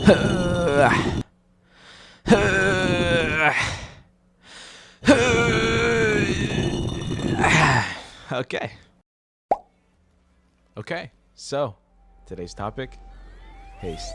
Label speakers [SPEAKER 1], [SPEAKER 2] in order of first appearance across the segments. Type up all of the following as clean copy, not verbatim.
[SPEAKER 1] Okay. Okay. So, today's topic, haste.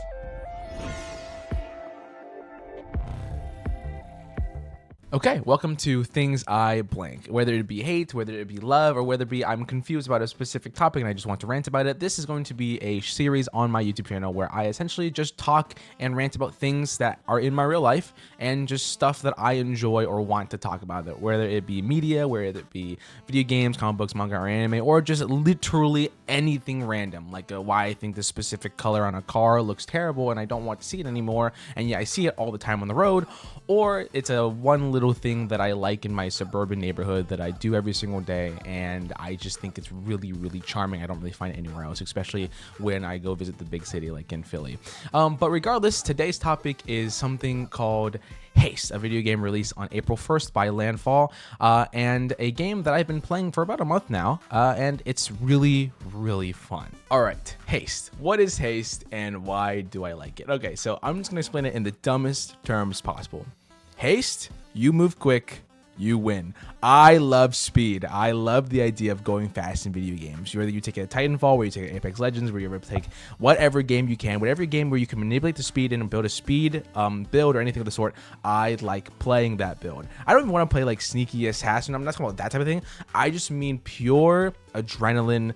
[SPEAKER 1] Okay, welcome to Things I Blank. Whether it be hate, whether it be love, or whether it be I'm confused about a specific topic and I just want to rant about it, this is going to be a series on my YouTube channel where I essentially just talk and rant about things that are in my real life and just stuff that I enjoy or want to talk about it, whether it be media, whether it be video games, comic books, manga, or anime, or just literally anything random, like why I think this specific color on a car looks terrible and I don't want to see it anymore, and yeah, I see it all the time on the road, or it's a one little thing that I like in my suburban neighborhood that I do every single day, and I just think it's really, really charming. I don't really find it anywhere else, especially when I go visit the big city like in Philly. But regardless, today's topic is something called Haste, a video game released on April 1st by Landfall, and a game that I've been playing for about a month now, and it's really, really fun. All right, Haste. What is Haste and why do I like it? Okay, so I'm just gonna explain it in the dumbest terms possible. Haste, you move quick, you win. I love speed. I love the idea of going fast in video games. Whether you take a Titanfall, where you take Apex Legends, where you take whatever game you can, whatever game where you can manipulate the speed and build a speed build or anything of the sort, I like playing that build. I don't even want to play like sneaky assassin. I'm not talking about that type of thing. I just mean pure adrenaline,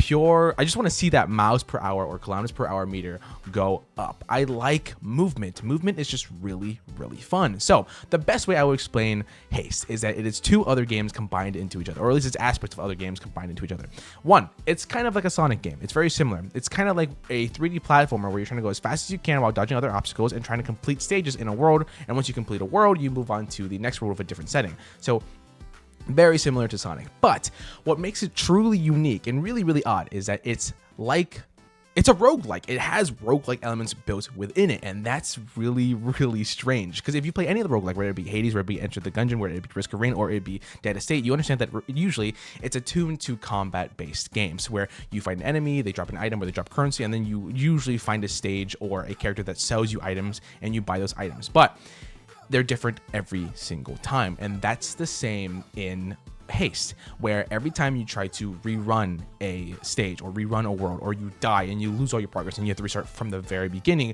[SPEAKER 1] I just want to see that miles per hour or kilometers per hour meter go up. I like movement. Movement is just really, really fun. So the best way I would explain Haste is that it is two other games combined into each other, or at least it's aspects of other games combined into each other. One, it's kind of like a Sonic game. It's very similar. It's kind of like a 3D platformer where you're trying to go as fast as you can while dodging other obstacles and trying to complete stages in a world. And once you complete a world, you move on to the next world with a different setting. So very similar to Sonic, but what makes it truly unique and really, really odd is that it's a roguelike. It has roguelike elements built within it, and that's really, really strange. Because if you play any of the roguelike, whether it be Hades, whether it be Enter the Gungeon, whether it be Risk of Rain, or it be Dead Estate, you understand that usually it's attuned to combat-based games where you fight an enemy, they drop an item, or they drop currency, and then you usually find a stage or a character that sells you items, and you buy those items. But they're different every single time, and that's the same in Haste, where every time you try to rerun a stage or rerun a world, or you die and you lose all your progress and you have to restart from the very beginning,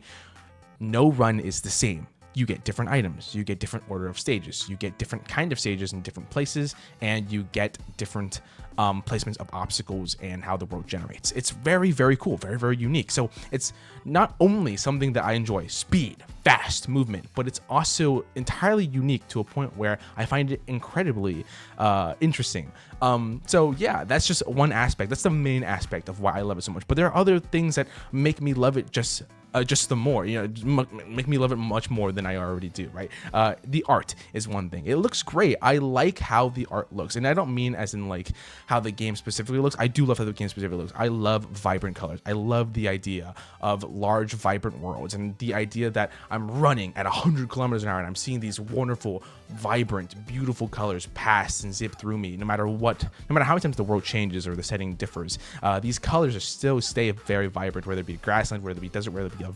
[SPEAKER 1] no run is the same. You get different items, you get different order of stages, you get different kind of stages in different places, and you get different placements of obstacles and how the world generates. It's very, very cool, very, very unique. So it's not only something that I enjoy, speed, fast movement, but it's also entirely unique to a point where I find it incredibly interesting. So yeah, that's just one aspect. That's the main aspect of why I love it so much. But there are other things that make me love it just the more, make me love it much more than I already do, right? The art is one thing. It looks great. I like how the art looks, and I don't mean as in like how the game specifically looks. I do love how the game specifically looks. I love vibrant colors. I love the idea of large, vibrant worlds, and the idea that I'm running at 100 kilometers an hour and I'm seeing these wonderful, vibrant, beautiful colors pass and zip through me, no matter how many times the world changes or the setting differs. These colors are still stay very vibrant, whether it be grassland, whether it be desert, whether it be a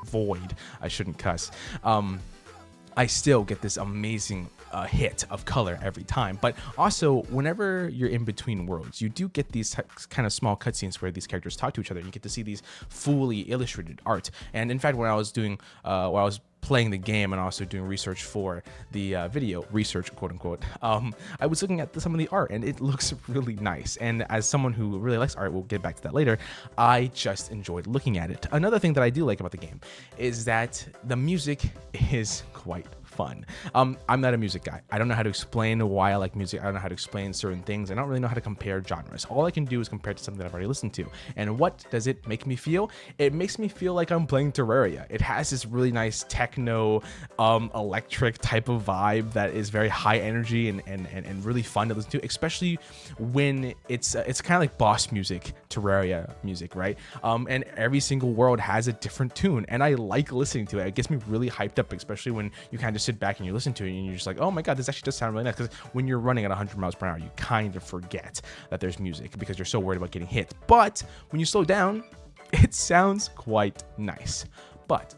[SPEAKER 1] void. I shouldn't cuss. I still get this amazing hit of color every time. But also, whenever you're in between worlds, you do get these kind of small cutscenes where these characters talk to each other. You get to see these fully illustrated art. And in fact, when I was playing the game and also doing research for the video, research quote unquote, I was looking at some of the art and it looks really nice. And as someone who really likes art, we'll get back to that later, I just enjoyed looking at it. Another thing that I do like about the game is that the music is quite fun. I'm not a music guy. I don't know how to explain why I like music. I don't know how to explain certain things. I don't really know how to compare genres. All I can do is compare it to something that I've already listened to. And what does it make me feel? It makes me feel like I'm playing Terraria. It has this really nice techno, electric type of vibe that is very high energy and really fun to listen to, especially when it's kind of like boss music, Terraria music, right? And every single world has a different tune, and I like listening to it. It gets me really hyped up, especially when you kind of sit back and you listen to it and you're just like, oh my god, this actually does sound really nice. Because when you're running at 100 miles per hour, you kind of forget that there's music because you're so worried about getting hit. But when you slow down, it sounds quite nice. But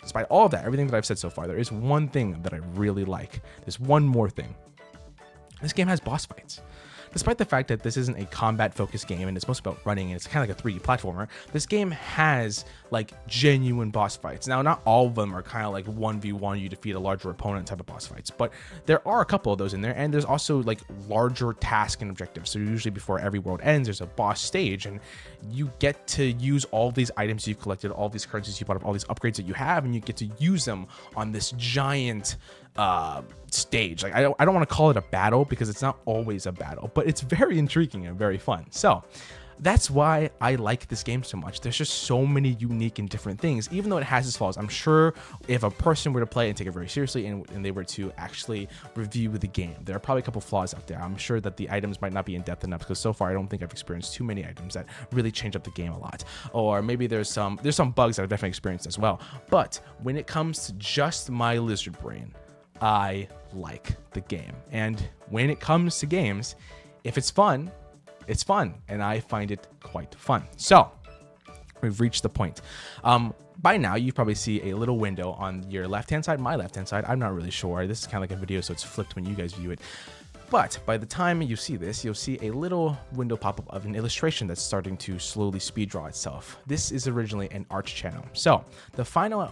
[SPEAKER 1] despite all of that, everything that I've said so far, there is one thing that I really like. There's one more thing. This game has boss fights. Despite the fact that this isn't a combat-focused game and it's mostly about running and it's kind of like a 3D platformer, this game has like genuine boss fights. Now, not all of them are kind of like 1v1, you defeat a larger opponent type of boss fights, but there are a couple of those in there, and there's also like larger tasks and objectives. So usually before every world ends, there's a boss stage, and you get to use all these items you've collected, all these currencies you bought up, all these upgrades that you have, and you get to use them on this giant stage. Like I don't want to call it a battle because it's not always a battle, but it's very intriguing and very fun. So that's why I like this game so much. There's just so many unique and different things, even though it has its flaws. I'm sure if a person were to play and take it very seriously and they were to actually review the game, there are probably a couple flaws out there. I'm sure that the items might not be in depth enough, because so far I don't think I've experienced too many items that really change up the game a lot. Or maybe there's some bugs that I've definitely experienced as well. But when it comes to just my lizard brain, I like the game. And when it comes to games, if it's fun, it's fun, and I find it quite fun. So we've reached the point. By now, you probably see a little window on your left-hand side, my left-hand side. I'm not really sure. This is kind of like a video, so it's flipped when you guys view it. But by the time you see this, you'll see a little window pop up of an illustration that's starting to slowly speed draw itself. This is originally an art channel. So the final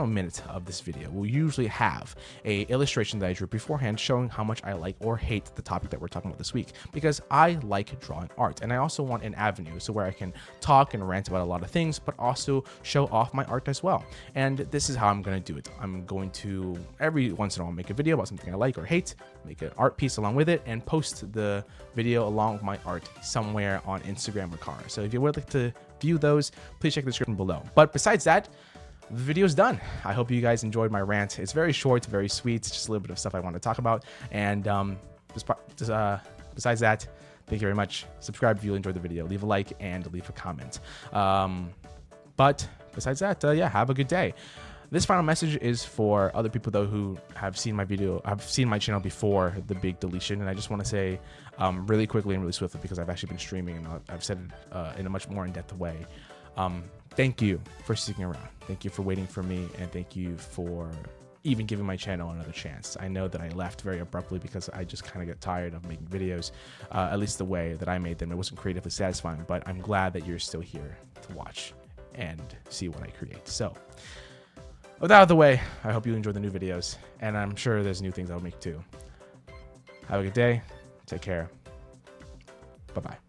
[SPEAKER 1] minute of this video will usually have a illustration that I drew beforehand showing how much I like or hate the topic that we're talking about this week, because I like drawing art, and I also want an avenue so where I can talk and rant about a lot of things, but also show off my art as well. And this is how I'm going to do it. I'm going to every once in a while make a video about something I like or hate, make an art piece along with it, and post the video along with my art somewhere on Instagram or Car. So if you would like to view those, please check the description below. But besides that, the video's done. I hope you guys enjoyed my rant. It's very short, very sweet. It's just a little bit of stuff I want to talk about. And besides that, thank you very much. Subscribe if you enjoyed the video. Leave a like and leave a comment. But besides that, yeah, have a good day. This final message is for other people, though, who have seen my video, have seen my channel before the big deletion. And I just want to say really quickly and really swiftly, because I've actually been streaming and I've said it in a much more in-depth way. Thank you for sticking around. Thank you for waiting for me. And thank you for even giving my channel another chance. I know that I left very abruptly because I just kind of got tired of making videos, at least the way that I made them. It wasn't creatively satisfying, but I'm glad that you're still here to watch and see what I create. So with that out of the way, I hope you enjoy the new videos, and I'm sure there's new things I'll make too. Have a good day. Take care. Bye-bye.